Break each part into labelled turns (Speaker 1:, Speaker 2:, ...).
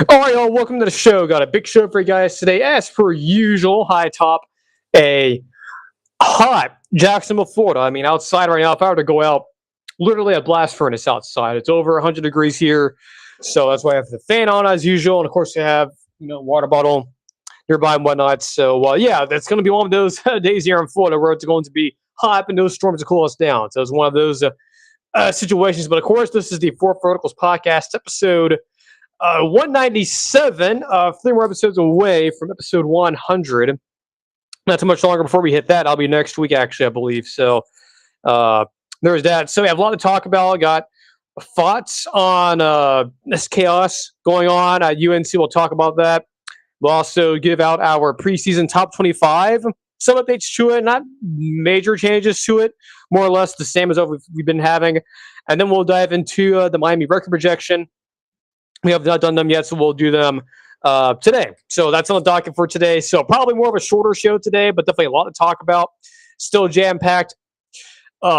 Speaker 1: All right, y'all, welcome to the show. Got a big show for you guys today. As per usual, high top a hot Jacksonville, Florida. I mean, outside right now, if I were to go out, literally a blast furnace outside. It's over 100 degrees here. So that's why I have the fan on as usual. And of course, you have, water bottle nearby and whatnot. So, yeah, that's going to be one of those days here in Florida where it's going to be hot and those storms to cool us down. So it's one of those situations. But of course, this is the Four Verticals podcast episode 197, 3 more episodes away from episode 100. Not too much longer before we hit that. I'll be next week, actually, I believe. So there's that. So we have a lot to talk about. I got thoughts on this chaos going on at UNC. We'll talk about that. We'll also give out our preseason top 25. Some updates to it, not major changes to it, more or less the same as what we've been having. And then we'll dive into the Miami record projection. We have not done them yet, so we'll do them today. So that's on the docket for today. So probably more of a shorter show today, but definitely a lot to talk about. Still jam-packed.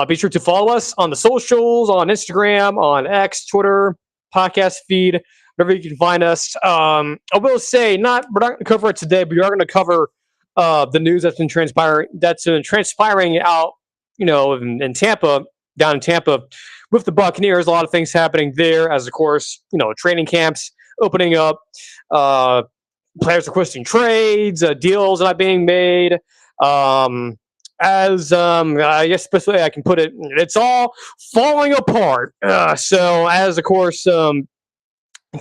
Speaker 1: Be sure to follow us on the socials, on Instagram, on X, Twitter, podcast feed, wherever you can find us. I will say, we're not going to cover it today, but we are going to cover the news that's been transpiring out, in Tampa, down in Tampa. With the Buccaneers, a lot of things happening there, as of course, training camps opening up, players requesting trades, deals not being made. I guess specifically I can put it, it's all falling apart. So as of course,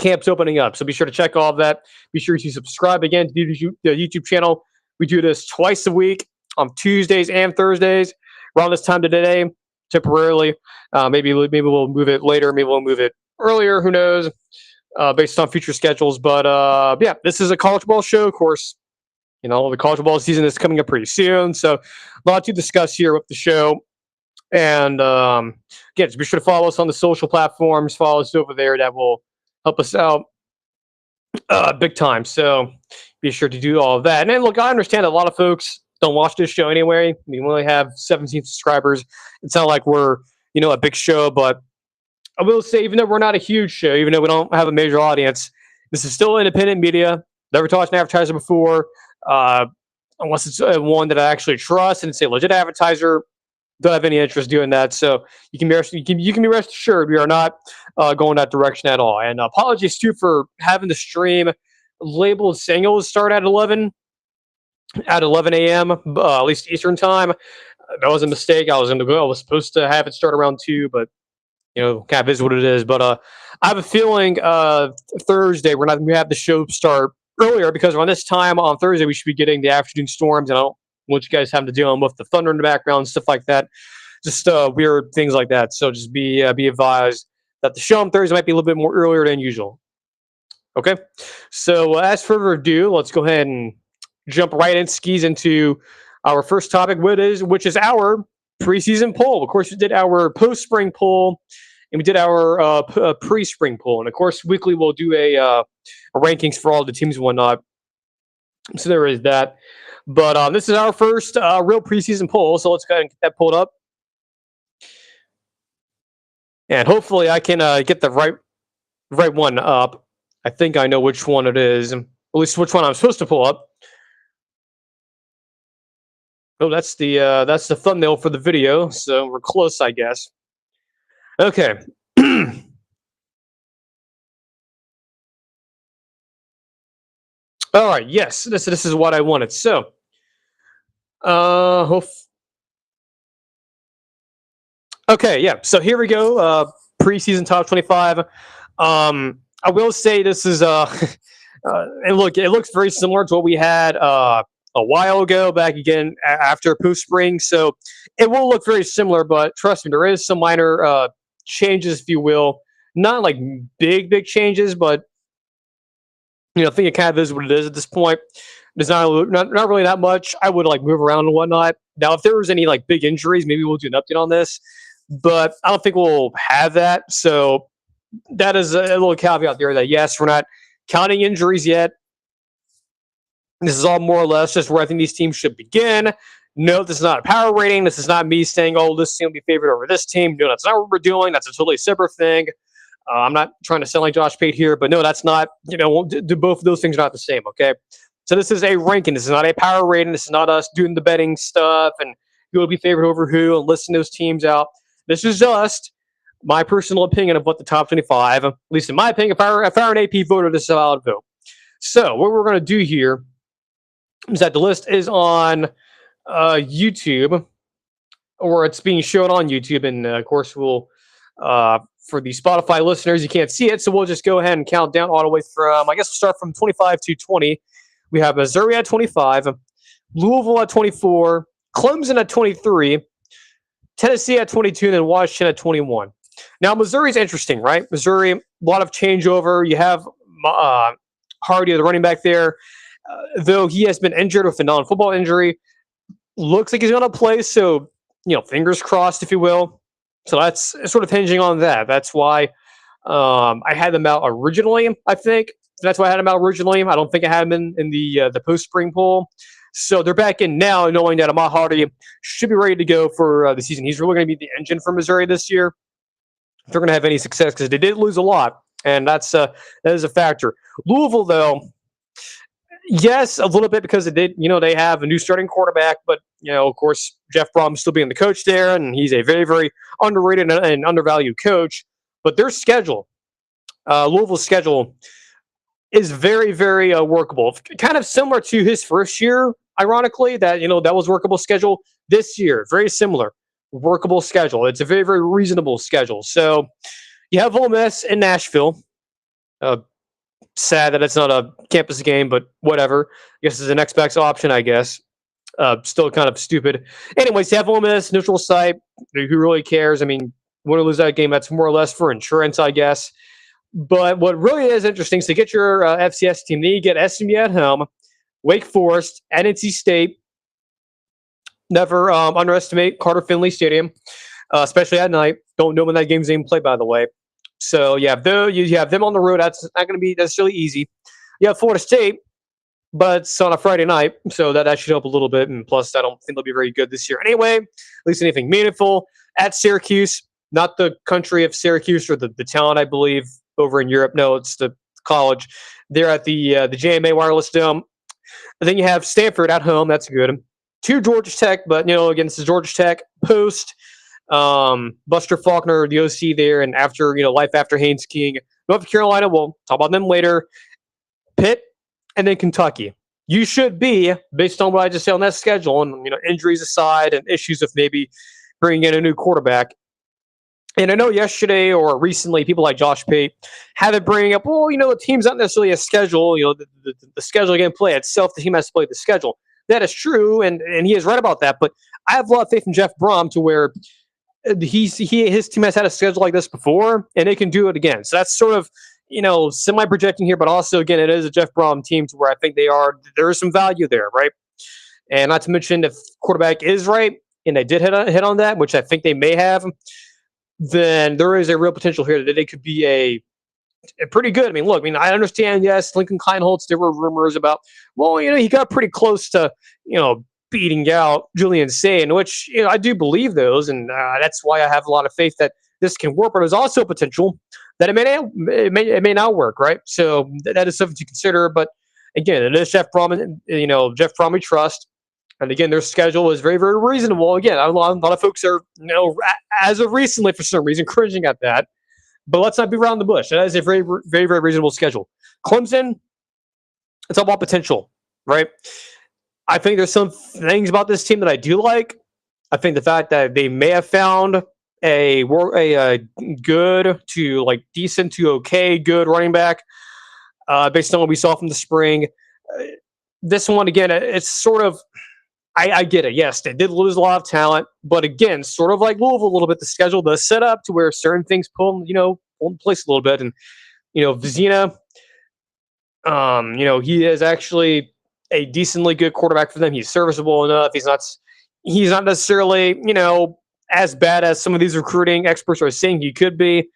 Speaker 1: camps opening up. So be sure to check all of that. Be sure to subscribe again to the YouTube channel. We do this twice a week on Tuesdays and Thursdays around this time today. Temporarily, maybe we'll move it later, maybe we'll move it earlier, who knows, based on future schedules. But yeah, this is a college ball show, of course. The college ball season is coming up pretty soon, so a lot to discuss here with the show. And again, just be sure to follow us on the social platforms, follow us over there. That will help us out big time. So be sure to do all of that. And then look, I understand a lot of folks don't watch this show anyway. I mean, we only have 17 subscribers. It's not like we're, a big show, but I will say, even though we're not a huge show, even though we don't have a major audience, this is still independent media. Never talked to an advertiser before, unless it's one that I actually trust and it's a legit advertiser. Don't have any interest doing that. So you can be rest assured we are not going that direction at all. And apologies too for having the stream labeled saying it will start at 11 a.m., at least Eastern time. That was a mistake. I was supposed to have it start around 2, but kind of is what it is. But I have a feeling Thursday we're not going to have the show start earlier, because around this time on Thursday we should be getting the afternoon storms, and I don't want you guys having to deal with the thunder in the background and stuff like that. Just weird things like that. So just be advised that the show on Thursday might be a little bit more earlier than usual. Okay. So as further ado, let's go ahead and jump right in skis into our first topic, which is our preseason poll. Of course, we did our post-spring poll, and we did our pre-spring poll. And of course, weekly we'll do a rankings for all the teams and whatnot. So there is that. But this is our first real preseason poll. So let's go ahead and get that pulled up. And hopefully I can get the right one up. I think I know which one it is. At least which one I'm supposed to pull up. Oh, that's the thumbnail for the video, so we're close, I guess. Okay. All right. Yes, this is what I wanted. So, okay, yeah. So here we go. Preseason top 25. I will say this is and look, it looks very similar to what we had a while ago, back again after post spring. So it will look very similar, but trust me, there is some minor changes, if you will. Not like big changes, but I think it kind of is what it is at this point. There's not really that much. I would move around and whatnot. Now, if there was any big injuries, maybe we'll do an update on this, but I don't think we'll have that. So that is a little caveat there that yes, we're not counting injuries yet. This is all more or less just where I think these teams should begin. No, this is not a power rating. This is not me saying, oh, this team will be favored over this team. No, that's not what we're doing. That's a totally separate thing. I'm not trying to sound like Josh Pate here, but no, that's not, both of those things are not the same, okay? So this is a ranking. This is not a power rating. This is not us doing the betting stuff and who will be favored over who and listing those teams out. This is just my personal opinion of what the top 25, at least in my opinion, if I were an AP voter, this is how I would vote. So what we're going to do here is that the list is on YouTube, or it's being shown on YouTube, and of course we'll for the Spotify listeners, you can't see it, so we'll just go ahead and count down all the way from, I guess we'll start from 25 to 20. We have Missouri at 25, Louisville at 24, Clemson at 23, Tennessee at 22, and then Washington at 21. Now, Missouri's interesting, right? Missouri, a lot of changeover. You have Hardy, the running back there, though he has been injured with a non-football injury. Looks like he's going to play, so, fingers crossed, if you will. So that's sort of hinging on that. That's why I had them out originally, I think. That's why I had them out originally. I don't think I had them in the post-spring poll. So they're back in now, knowing that Ahmad Hardy should be ready to go for the season. He's really going to be the engine for Missouri this year, if they're going to have any success, because they did lose a lot, and that is a factor. Louisville, though, yes, a little bit, because they have a new starting quarterback, but of course, Jeff Brom still being the coach there, and he's a very, very underrated and undervalued coach. But their schedule, Louisville's schedule, is very, very workable. Kind of similar to his first year, ironically, that was workable schedule. This year, very similar workable schedule. It's a very, very reasonable schedule. So you have Ole Miss in Nashville. Sad that it's not a campus game, but whatever. I guess it's an X-Backs option, I guess. Still kind of stupid. Anyways, you have Ole Miss, neutral site. Who really cares? I mean, win or lose that game, that's more or less for insurance, I guess. But what really is interesting is to get your FCS team. Then you get SMU at home, Wake Forest, and NC State. Never underestimate Carter Finley Stadium, especially at night. Don't know when that game's even played, by the way. So you have them on the road. That's not going to be necessarily easy. You have Florida State, but it's on a Friday night, so that should help a little bit. And plus, I don't think they'll be very good this year anyway. At least anything meaningful. At Syracuse, not the country of Syracuse or the town, I believe, over in Europe. No, it's the college. They're at the JMA Wireless Dome. And then you have Stanford at home. That's good. To Georgia Tech, but again, this is Georgia Tech post. Buster Faulkner, the OC there, and after life after Haynes King. North Carolina, we'll talk about them later. Pitt, and then Kentucky. You should be, based on what I just said on that schedule, and injuries aside and issues of maybe bringing in a new quarterback. And I know yesterday or recently, people like Josh Pate have been bringing up, well, the team's not necessarily a schedule. The schedule can play itself. The team has to play the schedule. That is true, and he is right about that. But I have a lot of faith in Jeff Brom to where his team has had a schedule like this before, and they can do it again. So that's sort of semi-projecting here, but also again, it is a Jeff Brom team to where I think there is some value there, right? And not to mention, if quarterback is right, and they did hit on that, which I think they may have, then there is a real potential here that they could be a pretty good. I mean, look, I understand, yes, Lincoln Kleinholtz, there were rumors about, well, he got pretty close to, beating out Julian Sain, which, I do believe those, and that's why I have a lot of faith that this can work, but there's also potential that it may not work, right? So that is something to consider, but again, it is Jeff Brom, Jeff Brom we trust, and again, their schedule is very, very reasonable. Again, a lot of folks are, as of recently, for some reason, cringing at that. But let's not be around the bush. That is a very, very, very reasonable schedule. Clemson, it's all about potential, right? I think there's some things about this team that I do like. I think the fact that they may have found a good to decent to okay good running back based on what we saw from the spring. This one, again, it's sort of, I get it. Yes, they did lose a lot of talent, but again, sort of like Louisville a little bit, the schedule does set up to where certain things pull in place a little bit. And, Vizina, he is actually a decently good quarterback for them. He's serviceable enough. He's not necessarily, as bad as some of these recruiting experts are saying he could be.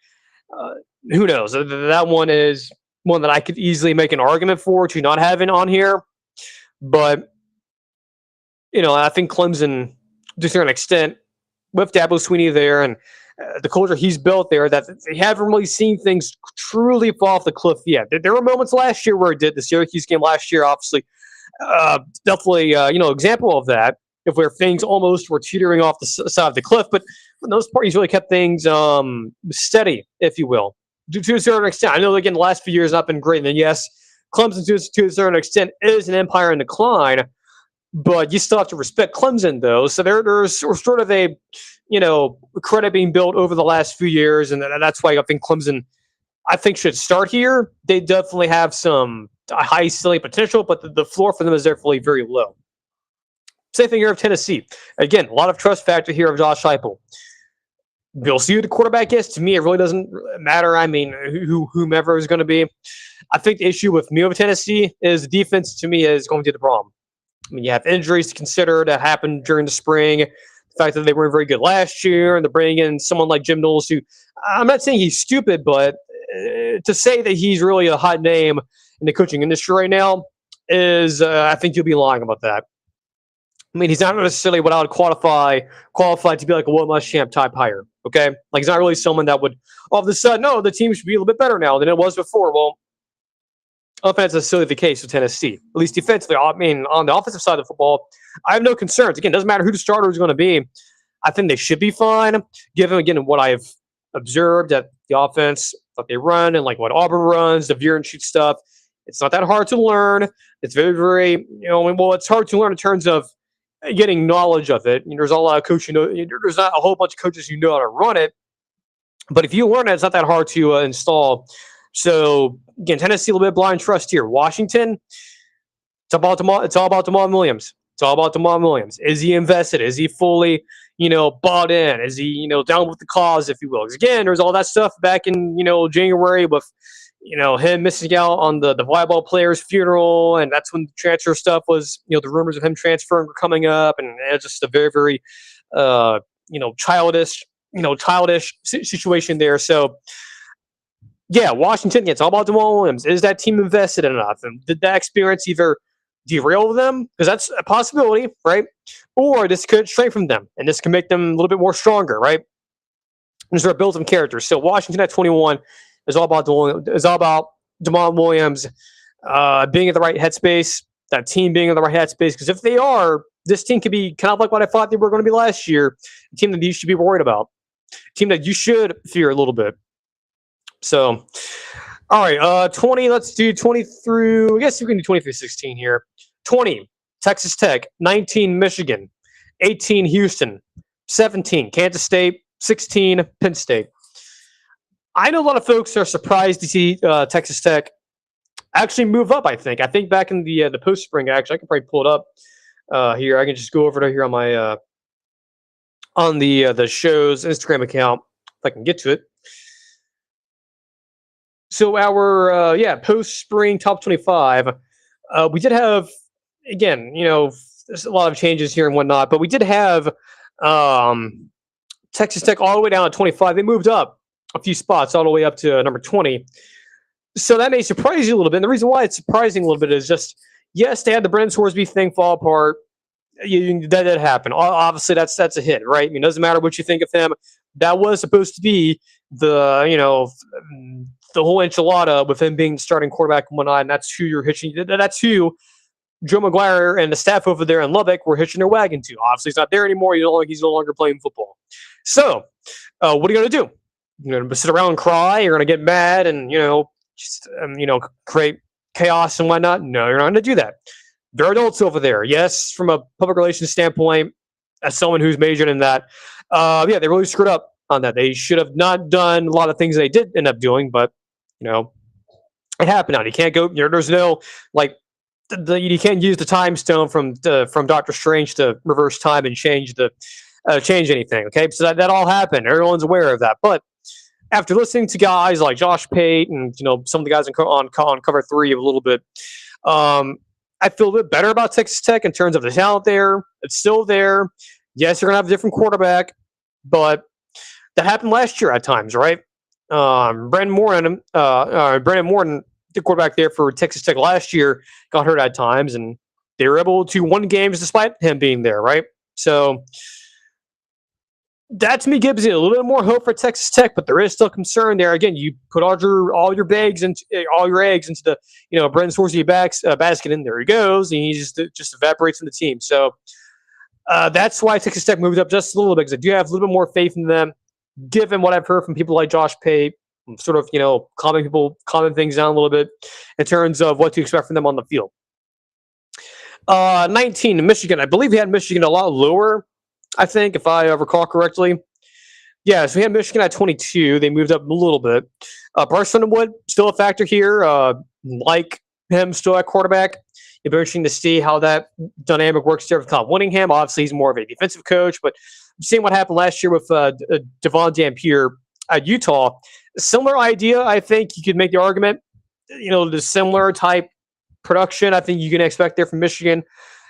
Speaker 1: Who knows? That one is one that I could easily make an argument for to not having on here. But, I think Clemson, to a certain extent, with Dabo Swinney there, and the culture he's built there, that they haven't really seen things truly fall off the cliff yet. There were moments last year where it did. The Syracuse game last year, obviously, definitely, example of that, if where things almost were teetering off the side of the cliff. But for the most part, he's really kept things steady, if you will, to a certain extent. I know, again, the last few years not been great. And then, yes, Clemson, to a certain extent, is an empire in decline. But you still have to respect Clemson, though. So there's sort of a, credit being built over the last few years. And that's why I think Clemson, should start here. They definitely have some high ceiling potential, but the floor for them is definitely very low. Same thing here of Tennessee. Again, a lot of trust factor here of Josh Heupel. We'll see who the quarterback is. To me, it really doesn't matter. I mean, whomever is going to be. I think the issue with me of Tennessee is the defense, to me, is going to be the problem. I mean, you have injuries to consider that happened during the spring. The fact that they weren't very good last year, and they're bringing in someone like Jim Knowles, who, I'm not saying he's stupid, but to say that he's really a hot name in the coaching industry right now is, I think you'll be lying about that. I mean, he's not necessarily what I would qualify to be like a Will Muschamp type hire. Okay, like he's not really someone that would all of a sudden, no, the team should be a little bit better now than it was before. Well, I don't think that's necessarily the case with Tennessee, at least defensively. I mean, on the offensive side of the football, I have no concerns. Again, it doesn't matter who the starter is going to be. I think they should be fine, given, again, what I've observed at the offense, what they run, and like what Auburn runs, the veer and shoot stuff. It's not that hard to learn. It's very, very, it's hard to learn in terms of getting knowledge of it. There's a lot of coaches, there's not a whole bunch of coaches who know how to run it. But if you learn it, it's not that hard to install. So, again, Tennessee, a little bit blind trust here. Washington, it's all about Damon Williams. It's all about Damon Williams. Is he invested? Is he fully, bought in? Is he, down with the cause, if you will? Because, again, there's all that stuff back in, January with, him missing out on the volleyball player's funeral. And that's when the transfer stuff was, the rumors of him transferring were coming up. And it's just a very, very, childish situation there. So, yeah, Washington, it's all about Damon Williams. Is that team invested enough? And did that experience either derail them? Because that's a possibility, right? Or this could strengthen them, and this can make them a little bit more stronger, right? And sort of build some characters. So Washington at 21 is all about Damon Williams being in the right headspace, that team being in the right headspace. Because if they are, this team could be kind of like what I thought they were going to be last year, a team that you should be worried about, a team that you should fear a little bit. So, all right, 20, let's do 20 through, I guess we can do 20 through 16 here. 20, Texas Tech. 19, Michigan. 18, Houston. 17, Kansas State. 16, Penn State. I know a lot of folks are surprised to see Texas Tech actually move up, I think. I think back in the post-spring, actually, I can probably pull it up here. I can just go over to here on my on the show's Instagram account, if I can get to it. So our post-spring top 25, we did have, again, there's a lot of changes here and whatnot, but we did have Texas Tech all the way down at 25. They moved up a few spots all the way up to number 20. So that may surprise you a little bit. And the reason why it's surprising a little bit is just, yes, they had the Brendan Sorsby thing fall apart. That did happen. Obviously, that's a hit, right? I mean, it doesn't matter what you think of him. That was supposed to be the whole enchilada with him being starting quarterback and whatnot, and that's who you're hitching. That's who Joe McGuire and the staff over there in Lubbock were hitching their wagon to. Obviously, he's not there anymore. He's no longer playing football. So, what are you going to do? You're going to sit around and cry? You're going to get mad and, create chaos and whatnot? No, you're not going to do that. They're adults over there. Yes, from a public relations standpoint, as someone who's majored in that, they really screwed up on that. They should have not done a lot of things they did end up doing, but, it happened now. You can't go, there's no, you can't use the time stone from Doctor Strange to reverse time and change anything. Okay, so that all happened. Everyone's aware of that. But after listening to guys like Josh Pate and some of the guys on Cover 3 a little bit, I feel a bit better about Texas Tech in terms of the talent there. It's still there. Yes, you're gonna have a different quarterback, but that happened last year at times, right? Brandon Morton, the quarterback there for Texas Tech last year, got hurt at times, and they were able to win games despite him being there, right? So that to me gives you a little bit more hope for Texas Tech, but there is still concern there. Again, you put all your eggs into the Brendan Swarzy basket, and there he goes, and he just evaporates from the team. So that's why Texas Tech moved up just a little bit, because I do have a little bit more faith in them, given what I've heard from people like Josh Pate, sort of calming things down a little bit in terms of what to expect from them on the field. 19, Michigan. I believe we had Michigan a lot lower, I think, if I recall correctly. Yeah, so we had Michigan at 22. They moved up a little bit. Bryce Underwood, still a factor here. Like him, still at quarterback. It'll be interesting to see how that dynamic works there with Kyle Whittingham. Obviously, he's more of a defensive coach, but seeing what happened last year with Devon Dampier at Utah, similar idea. I think you could make the argument, the similar type production I think you can expect there from Michigan.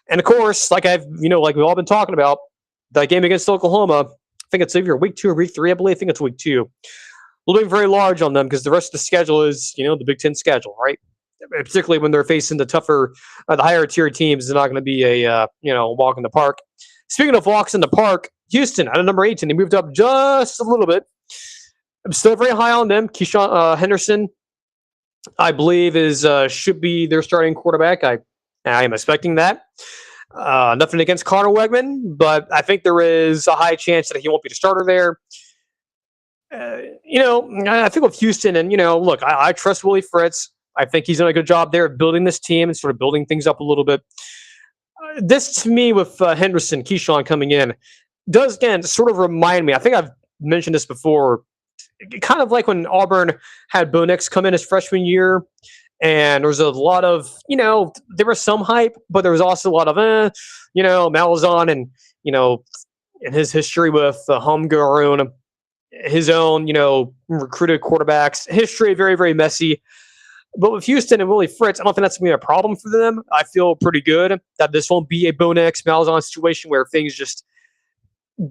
Speaker 1: And of course, like we've all been talking about, that game against Oklahoma, I think it's either week 2 or week 3, I believe. I think it's week 2. Looking very large on them because the rest of the schedule is, the Big Ten schedule, right? Particularly when they're facing the tougher, the higher tier teams, it's not going to be a, walk in the park. Speaking of walks in the park, Houston at number 18, they moved up just a little bit. I'm still very high on them. Keyshawn Henderson, I believe, should be their starting quarterback. I am expecting that. Nothing against Connor Wegman, but I think there is a high chance that he won't be the starter there. I think with Houston, and look, I trust Willie Fritz. I think he's done a good job there of building this team and sort of building things up a little bit. This, to me, with Henderson, Keyshawn coming in, does, again, sort of remind me, I think I've mentioned this before, kind of like when Auburn had Bo Nix come in his freshman year, and there was a lot of, there was some hype, but there was also a lot of, Malzahn and, in his history with homegrown, his own, recruited quarterbacks. History, very, very messy. But with Houston and Willie Fritz, I don't think that's going to be a problem for them. I feel pretty good that this won't be a Bo Nix, Malzahn situation where things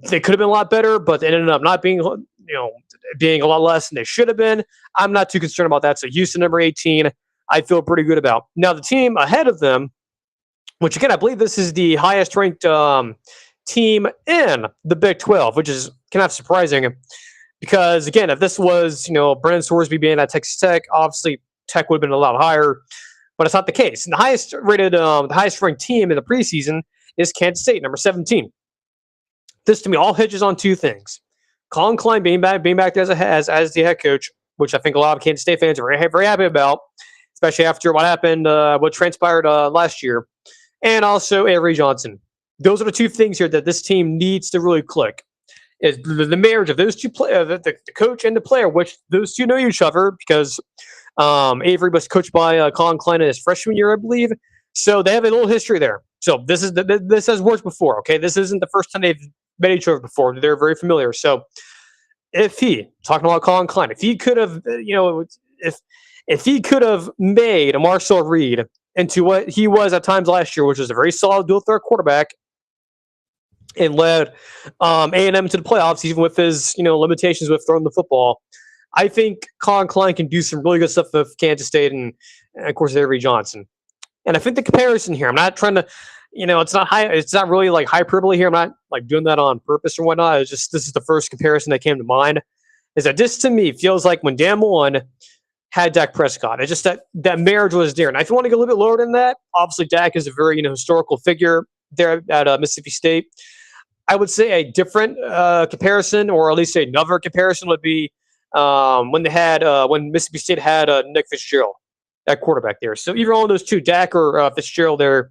Speaker 1: they could have been a lot better, but they ended up not being, being a lot less than they should have been. I'm not too concerned about that. So Houston, number 18, I feel pretty good about. Now, the team ahead of them, which, again, I believe this is the highest ranked team in the Big 12, which is kind of surprising because, again, if this was, Brendan Swarzy being at Texas Tech, obviously Tech would have been a lot higher, but it's not the case. And the highest ranked team in the preseason is Kansas State, number 17. This, to me, all hinges on two things. Colin Klein being back there as the head coach, which I think a lot of Kansas State fans are very, very happy about, especially after what happened, what transpired last year, and also Avery Johnson. Those are the two things here that this team needs to really click. Is the marriage of those two players, the coach and the player, which those two know each other because Avery was coached by Colin Klein in his freshman year, I believe. So they have a little history there. So this has worked before. Okay, this isn't the first time they've met each other before. They're very familiar. So talking about Colin Klein, if he could have, if he could have made a Marcel Reed into what he was at times last year, which was a very solid dual threat quarterback, and led A&M to the playoffs, even with his limitations with throwing the football, I think Colin Klein can do some really good stuff with Kansas State and of course Avery Johnson. And I think the comparison here, I'm not trying to, it's not really like hyperbole here. I'm not like doing that on purpose or whatnot. It's just this is the first comparison that came to mind. Is that this to me feels like when Dan Mullen had Dak Prescott. It's just that marriage was there. And if you want to go a little bit lower than that, obviously Dak is a very historical figure there at Mississippi State. I would say a different comparison, or at least another comparison, would be when Mississippi State had Nick Fitzgerald at quarterback there. So either one of those two, Dak or Fitzgerald there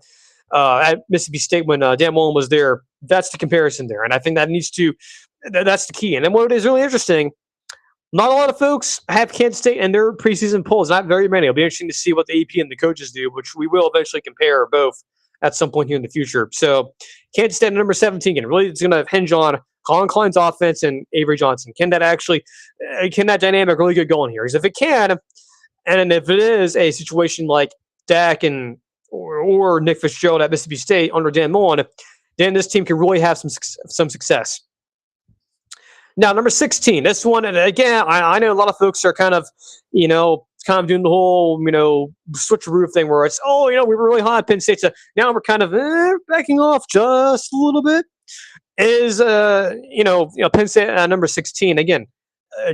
Speaker 1: at Mississippi State when Dan Mullen was there, that's the comparison there. And I think that's the key. And then what is really interesting, not a lot of folks have Kansas State in their preseason polls, not very many. It'll be interesting to see what the AP and the coaches do, which we will eventually compare both at some point here in the future. So Kansas State number 17, and really it's going to hinge on Colin Klein's offense and Avery Johnson. Can that dynamic really get going here? Because if it can, and if it is a situation like Dak or Nick Fitzgerald at Mississippi State under Dan Mullen, then this team can really have some success. Now, number 16, this one, and again, I know a lot of folks are kind of doing the whole, switcheroo thing where it's, we were really high at Penn State, so now we're kind of backing off just a little bit. is Penn State number 16 again.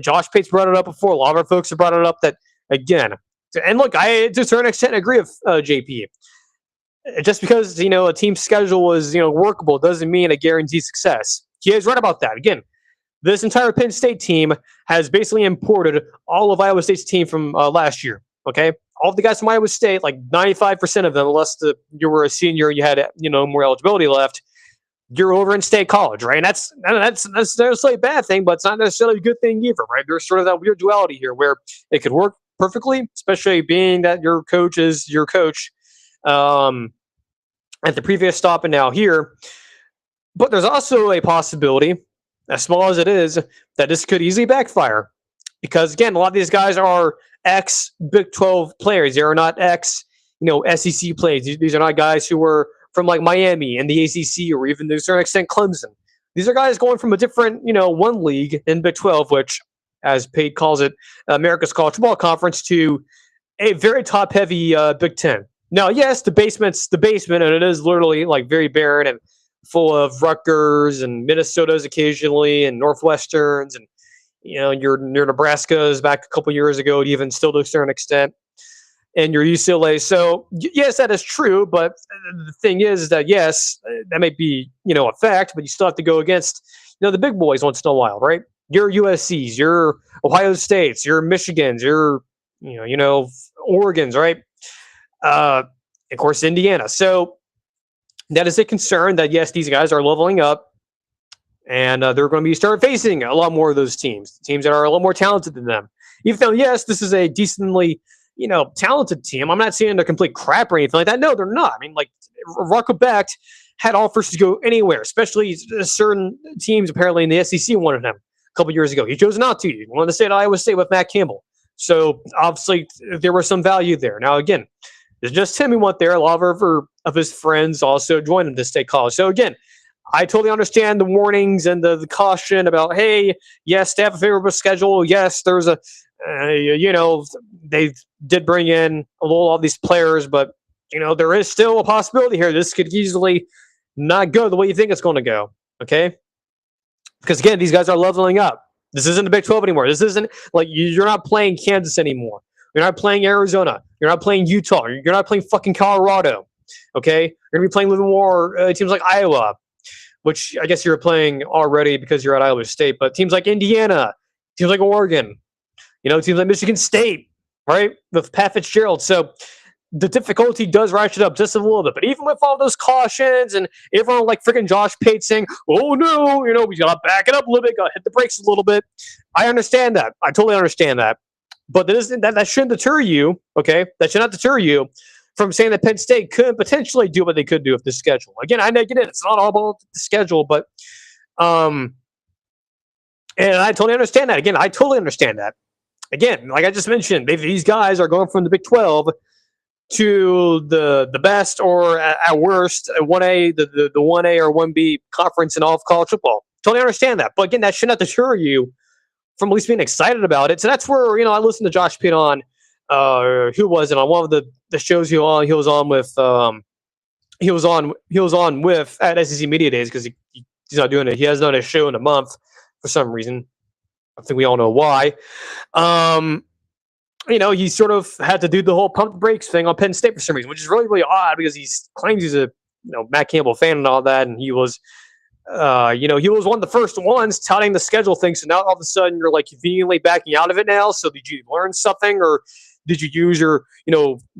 Speaker 1: Josh Pate's brought it up before. A lot of our folks have brought it up that again. And look, I to a certain extent agree with JP. Just because a team's schedule is workable doesn't mean it guarantees success. He is right about that. Again, this entire Penn State team has basically imported all of Iowa State's team from last year. Okay, all of the guys from Iowa State, like 95% of them, unless you were a senior, you had more eligibility left. You're over in state college, right? And that's necessarily a bad thing, but it's not necessarily a good thing either, right? There's sort of that weird duality here where it could work perfectly, especially being that your coach is your coach at the previous stop and now here. But there's also a possibility, as small as it is, that this could easily backfire. Because, again, a lot of these guys are ex-Big 12 players. They are not SEC players. These are not guys who were from, like, Miami and the ACC or even, to a certain extent, Clemson. These are guys going from a different, one league in Big 12, which, as Pate calls it, America's College Football Conference, to a very top-heavy Big 10. Now, yes, the basement's the basement, and it is literally, like, very barren and full of Rutgers and Minnesotas occasionally and Northwesterns and, your Nebraska's back a couple years ago, even still to a certain extent, and your UCLA. So, yes, that is true, but the thing is that, yes, that may be, a fact, but you still have to go against, the big boys once in a while, right? Your USC's, your Ohio States, your Michigans, your, Oregons, right? Of course, Indiana. So that is a concern that, yes, these guys are leveling up, and they're going to start facing a lot more of those teams that are a lot more talented than them. Even though, yes, this is a decently, talented team. I'm not saying they're complete crap or anything like that. No, they're not. I mean, like, Rocco Becht had offers to go anywhere, especially certain teams apparently in the SEC wanted him a couple years ago. He chose not to. He wanted to stay at Iowa State with Matt Campbell. So, obviously, there was some value there. Now, again, it's just him who went there. A lot of his friends also joined him to State College. So, again, I totally understand the warnings and the caution about, hey, yes, they have a favorable schedule. Yes, there's they did bring in all these players, but, there is still a possibility here. This could easily not go the way you think it's going to go, okay? Because, again, these guys are leveling up. This isn't the Big 12 anymore. This isn't like you're not playing Kansas anymore. You're not playing Arizona. You're not playing Utah. You're not playing fucking Colorado, okay? You're going to be playing a little more teams like Iowa, which I guess you're playing already because you're at Iowa State, but teams like Indiana, teams like Oregon, teams like Michigan State, right, with Pat Fitzgerald. So the difficulty does ratchet up just a little bit. But even with all those cautions and everyone like freaking Josh Pate saying, oh, no, we got to back it up a little bit, got to hit the brakes a little bit. I understand that. I totally understand that. But that shouldn't deter you, okay? That should not deter you from saying that Penn State could potentially do what they could do with this schedule. Again, I get it. It's not all about the schedule, but and I totally understand that. Again, I totally understand that. Again, like I just mentioned, these guys are going from the Big 12 to the best, or at worst, 1A, the 1A or 1B conference in all of college football. Totally understand that. But again, that should not deter you from at least being excited about it. So that's where, I listened to Josh Pitt on, who was it, on one of the shows he was on with at SEC Media Days, because he's not doing it. He hasn't done a show in a month for some reason. I think we all know why. He sort of had to do the whole pump the brakes thing on Penn State for some reason, which is really, really odd because he claims he's a Matt Campbell fan and all that, and he was he was one of the first ones touting the schedule thing. So now all of a sudden you're like conveniently backing out of it now. So did you learn something, or did you use your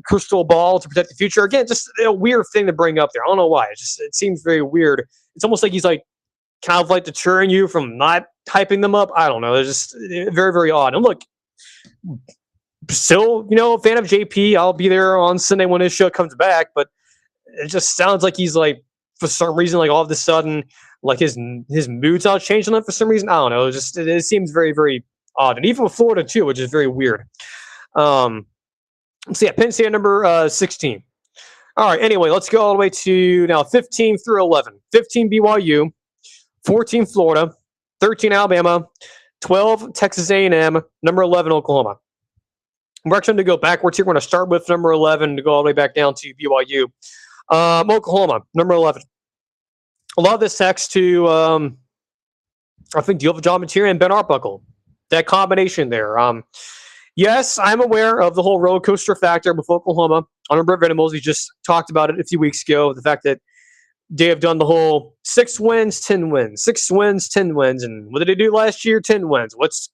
Speaker 1: crystal ball to protect the future? Again, just a weird thing to bring up there. I don't know why. It seems very weird. It's almost like he's like kind of like deterring you from not hyping them up. I don't know. It's just very, very odd. And look, still, a fan of JP. I'll be there on Sunday when his show comes back, but it just sounds like he's like, for some reason, like all of a sudden, like his mood's all changed on him for some reason. I don't know. It seems very, very odd. And even with Florida too, which is very weird. Let's see, Penn State number 16. All right, anyway, let's go all the way to now 15 through 11. 15 BYU, 14 Florida, 13 Alabama, 12 Texas A&M, number 11 Oklahoma. We're actually going to go backwards here. We're going to start with number 11 to go all the way back down to BYU. Oklahoma, number 11. a lot of this text to, I think, deal with John Materia and Ben Arbuckle. That combination there. Yes, I'm aware of the whole roller coaster factor with Oklahoma. On Brett Venables, we just talked about it a few weeks ago. The fact that they have done the whole 6 wins, 10 wins, 6 wins, 10 wins. And what did they do last year? 10 wins. What's,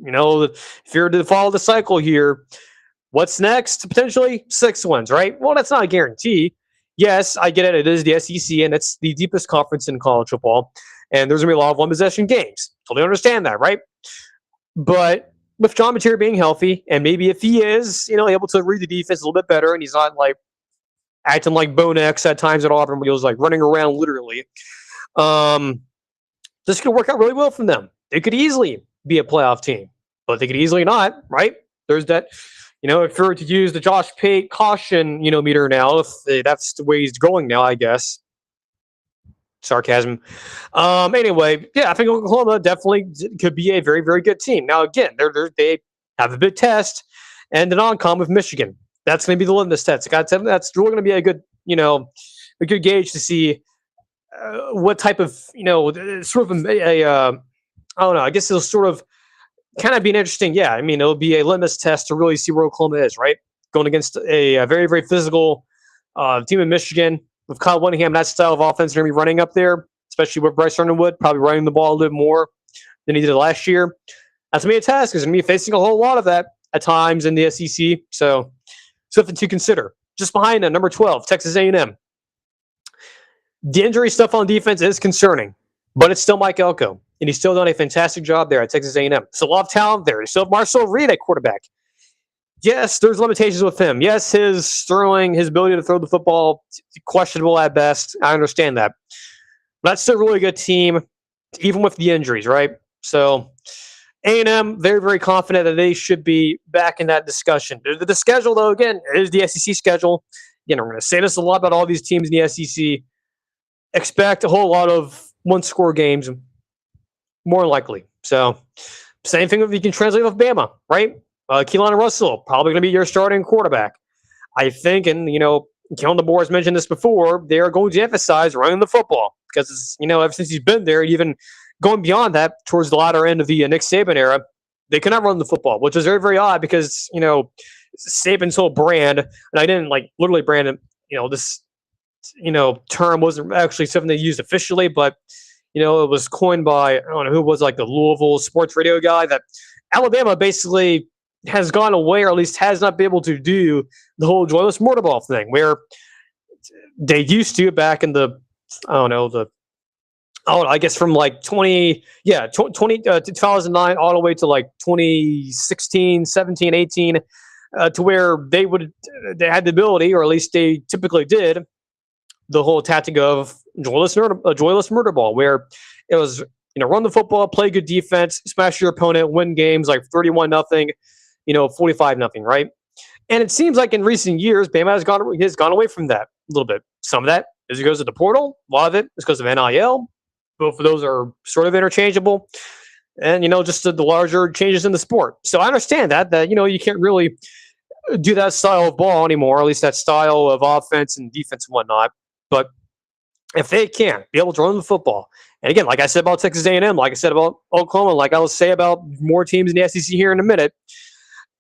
Speaker 1: if you're to follow the cycle here, what's next? Potentially 6 wins, right? Well, that's not a guarantee. Yes, I get it. It is the SEC, and it's the deepest conference in college football. And there's going to be a lot of one-possession games. Totally understand that, right? But with John Materia being healthy, and maybe if he is, able to read the defense a little bit better, and he's not like acting like Bo Nix at times at Auburn when he was like running around literally, this could work out really well for them. They could easily be a playoff team, but they could easily not, right? There's that, if you were to use the Josh Pate caution, meter now, if that's the way he's going now, I guess. Sarcasm. Anyway, yeah, I think Oklahoma definitely could be a very, very good team. Now, again, they have a big test and the non-con with Michigan. That's going to be the litmus test. That's really going to be a good, a good gauge to see what type of, sort of I don't know. I guess it'll sort of kind of be an interesting. Yeah, I mean, it'll be a litmus test to really see where Oklahoma is, right? Going against a very, very physical team in Michigan. With Kyle Whittingham, that style of offense going to be running up there, especially with Bryce Underwood, probably running the ball a little more than he did last year. That's going to be a task. He's going to be facing a whole lot of that at times in the SEC. So something to consider. Just behind them, number 12, Texas A&M. The injury stuff on defense is concerning, but it's still Mike Elko, and he's still done a fantastic job there at Texas A&M. So a lot of talent there. They still have Marcel Reed at quarterback. Yes, there's limitations with him. Yes, his ability to throw the football, questionable at best. I understand that. But that's still a really good team, even with the injuries, right? So A&M, very, very confident that they should be back in that discussion. The schedule, though, again, is the SEC schedule. Again, we're going to say this a lot about all these teams in the SEC. Expect a whole lot of one-score games, more likely. So same thing if you can translate with Bama, right? Keelan Russell, probably going to be your starting quarterback. I think, and, Kellen DeBoer has mentioned this before, they are going to emphasize running the football because, ever since he's been there, even going beyond that towards the latter end of the Nick Saban era, they cannot run the football, which is very, very odd because, Saban's whole brand, and I didn't literally brand him, this, term wasn't actually something they used officially, but, it was coined by, I don't know who was the Louisville sports radio guy that Alabama basically has gone away, or at least has not been able to do the whole joyless murder ball thing, where they used to back in the, I guess from 2009 all the way to 2016, 17, 18, to where they had the ability, or at least they typically did, the whole tactic of joyless murder ball, where it was, run the football, play good defense, smash your opponent, win games 31-0. 45-0, right? And it seems like in recent years, Bama has gone away from that a little bit. Some of that is because of the portal. A lot of it is because of NIL. Both of those are sort of interchangeable. And, just the larger changes in the sport. So I understand that you can't really do that style of ball anymore, or at least that style of offense and defense and whatnot. But if they can be able to run the football, and again, like I said about Texas A&M, like I said about Oklahoma, like I will say about more teams in the SEC here in a minute,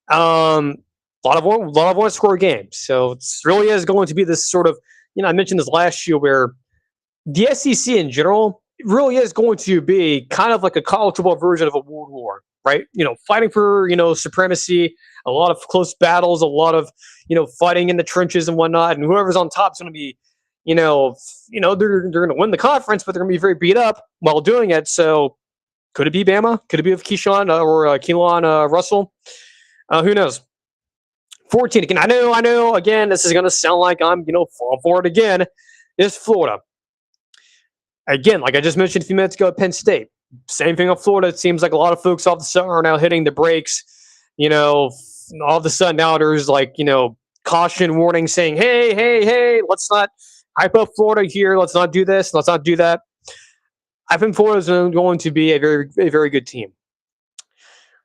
Speaker 1: a lot of one-score games. So it really is going to be this sort of, I mentioned this last year, where the SEC in general really is going to be kind of like a college football version of a world war, right? Fighting for, supremacy, a lot of close battles, a lot of, fighting in the trenches and whatnot. And whoever's on top is going to be, they're going to win the conference, but they're going to be very beat up while doing it. So could it be Bama? Could it be with Keyshawn or Keelan Russell? Who knows? 14 again. I know. Again, this is going to sound like I'm, falling for it again. Is Florida. Again, like I just mentioned a few minutes ago, Penn State. Same thing with Florida. It seems like a lot of folks off the summer are now hitting the brakes. All of a sudden now there's caution warning saying, hey, let's not hype up Florida here. Let's not do this. Let's not do that. I think Florida is going to be a very, very good team.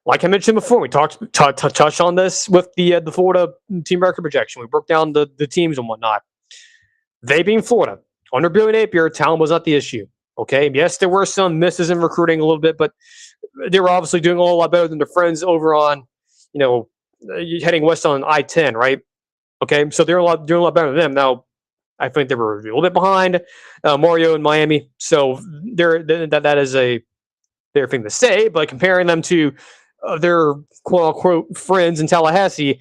Speaker 1: Like I mentioned before, we touched on this with the Florida team record projection. We broke down the teams and whatnot. They being Florida, under Billy Napier, talent was not the issue. Okay, yes, there were some misses in recruiting a little bit, but they were obviously doing a whole lot better than their friends over on, you know, heading west on I-10, right? Okay, so they're doing a lot better than them. Now, I think they were a little bit behind Mario in Miami, so that is a fair thing to say. But comparing them to their quote unquote friends in Tallahassee,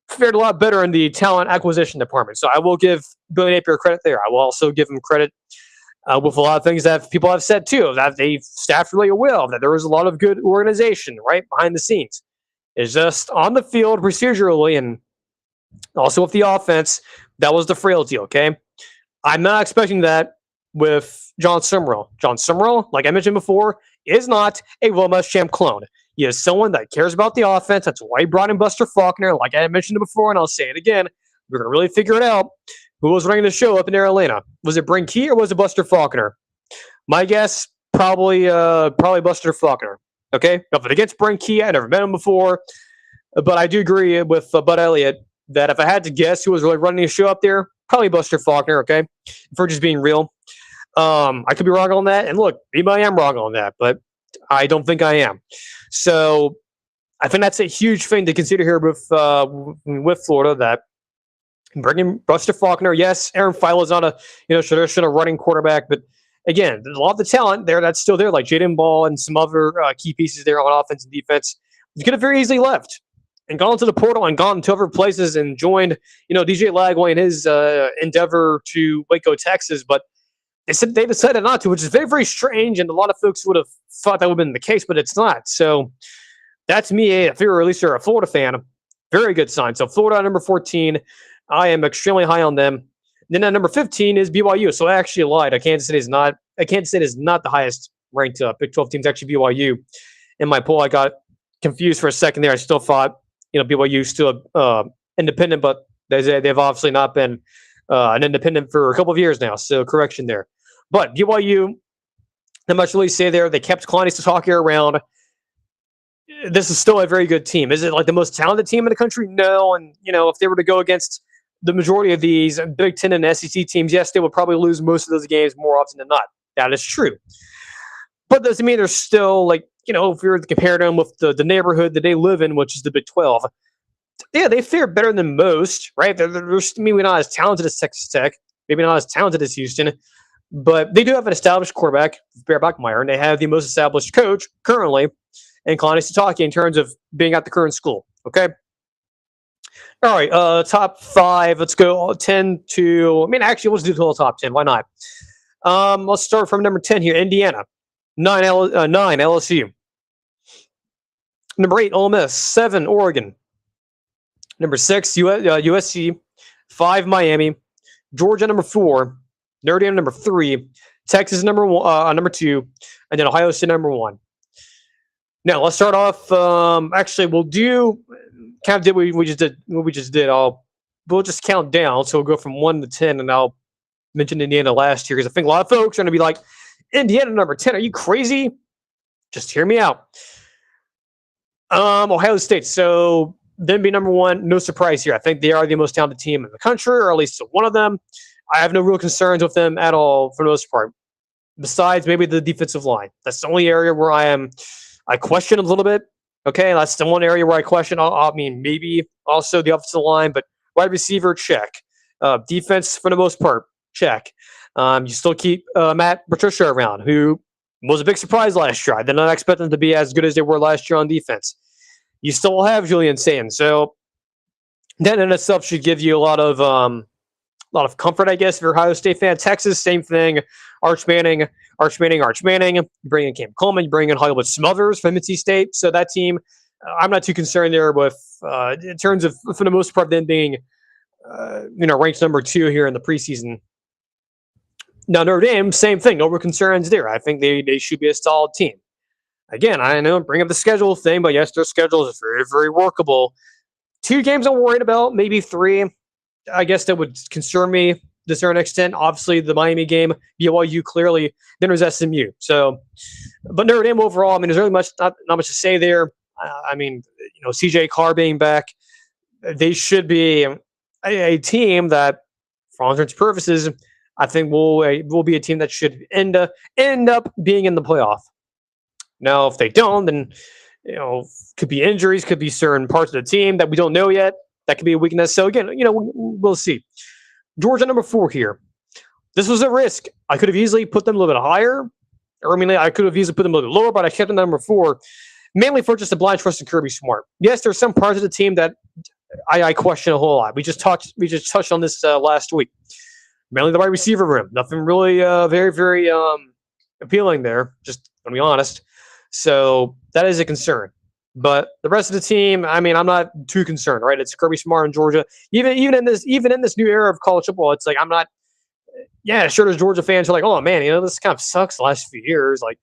Speaker 1: fared a lot better in the talent acquisition department. So I will give Billy Napier credit there. I will also give him credit with a lot of things that people have said too, that they staffed really well, that there was a lot of good organization right behind the scenes. It's just on the field procedurally and also with the offense, that was the frailty, okay? I'm not expecting that with John Summerall. John Summerall, like I mentioned before, is not a Will Muschamp clone. He is someone that cares about the offense. That's why he brought in Buster Faulkner. Like I mentioned it before, and I'll say it again. We're going to really figure it out. Who was running the show up in Atlanta? Was it Brent Key or was it Buster Faulkner? My guess, probably Buster Faulkner. Okay? Nothing against Brent Key. I never met him before. But I do agree with Bud Elliott that if I had to guess who was really running the show up there, probably Buster Faulkner, okay? If we're just being real. I could be wrong on that. And look, maybe I am wrong on that, but I don't think I am. So I think that's a huge thing to consider here with Florida, that bringing Buster Faulkner, yes, Aaron Philo is not a traditional running quarterback, but again, there's a lot of the talent there that's still there, like Jaden Ball and some other key pieces there on offense and defense. You could have very easily left and gone to the portal and gone to other places and joined, DJ Lagway in his endeavor to Waco, Texas, but they decided not to, which is very, very strange, and a lot of folks would have thought that would have been the case, but it's not. So that's me, if you're at least a Florida fan, very good sign. So Florida number 14, I am extremely high on them. Then at number 15 is BYU. So I actually lied. Kansas City is not the highest ranked Big 12 team. It's actually BYU. In my poll, I got confused for a second there. I still thought BYU still independent, but they've obviously not been an independent for a couple of years now. So correction there. But BYU, not much really say there. They kept Kalani Sitake around. This is still a very good team. Is it like the most talented team in the country? No. And, if they were to go against the majority of these Big Ten and SEC teams, yes, they would probably lose most of those games more often than not. That is true. But doesn't mean they're still if you're comparing them with the neighborhood that they live in, which is the Big 12, yeah, they fare better than most, right? They're maybe not as talented as Texas Tech, maybe not as talented as Houston, but they do have an established quarterback, Bear Bachmeier, and they have the most established coach currently, and Kalani Sitake in terms of being at the current school. Okay. All right. Top 5. Let's go 10 to. Actually, let's do the whole top 10. Why not? Let's start from number 10 here. Indiana, 9 LSU, number 8 Ole Miss, 7 Oregon, number 6 USC, 5 Miami, Georgia number 4, Notre Dame number 3, Texas number 2, and then Ohio State number 1. Now let's start off. Actually, we'll do kind of did what we just did. We'll just count down. So we'll go from 1 to 10, and I'll mention Indiana last year because I think a lot of folks are going to be like, Indiana number 10. Are you crazy? Just hear me out. Ohio State. So then be number 1. No surprise here. I think they are the most talented team in the country, or at least one of them. I have no real concerns with them at all for the most part. Besides maybe the defensive line. That's the only area where I question a little bit. Okay, that's the one area where I question. Maybe also the offensive line, but wide receiver, check. Defense, for the most part, check. You still keep Matt Patricia around, who was a big surprise last year. I did not expect them to be as good as they were last year on defense. You still have Julian Sand, so that in itself should give you a lot of comfort, I guess, if you're a Ohio State fan. Texas, same thing. Arch Manning. You bring in Cam Coleman. You bring in Hollywood Smothers from NC State. So that team, I'm not too concerned there with, in terms of, for the most part, them being, ranked number 2 here in the preseason. Now, Notre Dame, same thing. No real concerns there. I think they should be a solid team. Again, I know, bring up the schedule thing, but yes, their schedule is very, very workable. 2 games I'm worried about, maybe 3. I guess that would concern me to a certain extent. Obviously, the Miami game, BYU clearly, then there's SMU. So, but Notre Dame overall, there's really not much to say there. CJ Carr being back, they should be a team that, for all intents and purposes, I think we'll be a team that should end up being in the playoff. Now, if they don't, then could be injuries, could be certain parts of the team that we don't know yet. That could be a weakness. So again, we'll see. Georgia number 4 here. This was a risk. I could have easily put them a little bit higher. Or, I could have easily put them a little bit lower, but I kept them number 4, mainly for just a blind trust in Kirby Smart. Yes, there's some parts of the team that I question a whole lot. We just touched on this last week. Mainly the wide receiver room. Nothing really very, very appealing there, just to be honest. So that is a concern. But the rest of the team, I'm not too concerned, right? It's Kirby Smart in Georgia. Even in this new era of college football, it's like I'm not. Yeah, sure. There's Georgia fans who are like, oh man, this kind of sucks the last few years. Like,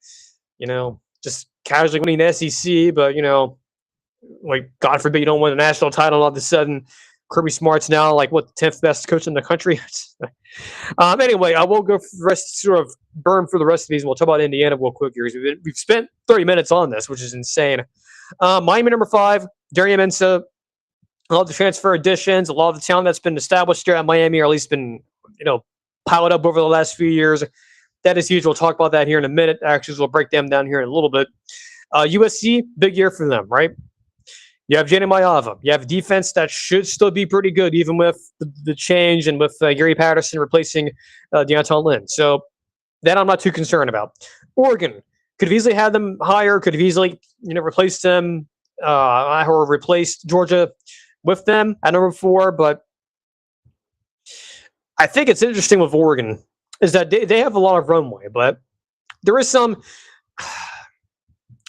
Speaker 1: just casually winning the SEC, but like God forbid you don't win a national title. All of a sudden, Kirby Smart's now like what, the 10th best coach in the country. Anyway, I will go for the rest, sort of burn for the rest of these. We'll talk about Indiana real quick here. We've spent 30 minutes on this, which is insane. Miami number 5, Darian Mensah. A lot of the transfer additions, a lot of the talent that's been established here at Miami, or at least been piled up over the last few years. That is huge. We'll talk about that here in a minute. Actually, we'll break them down here in a little bit. USC, big year for them, right? You have Jalen Mayava. You have defense that should still be pretty good, even with the change and with Gary Patterson replacing Deontay Lynn. So that I'm not too concerned about. Oregon could have easily had them higher. Could have easily replaced them or replaced Georgia with them at number 4. But I think it's interesting with Oregon is that they have a lot of runway, but there's some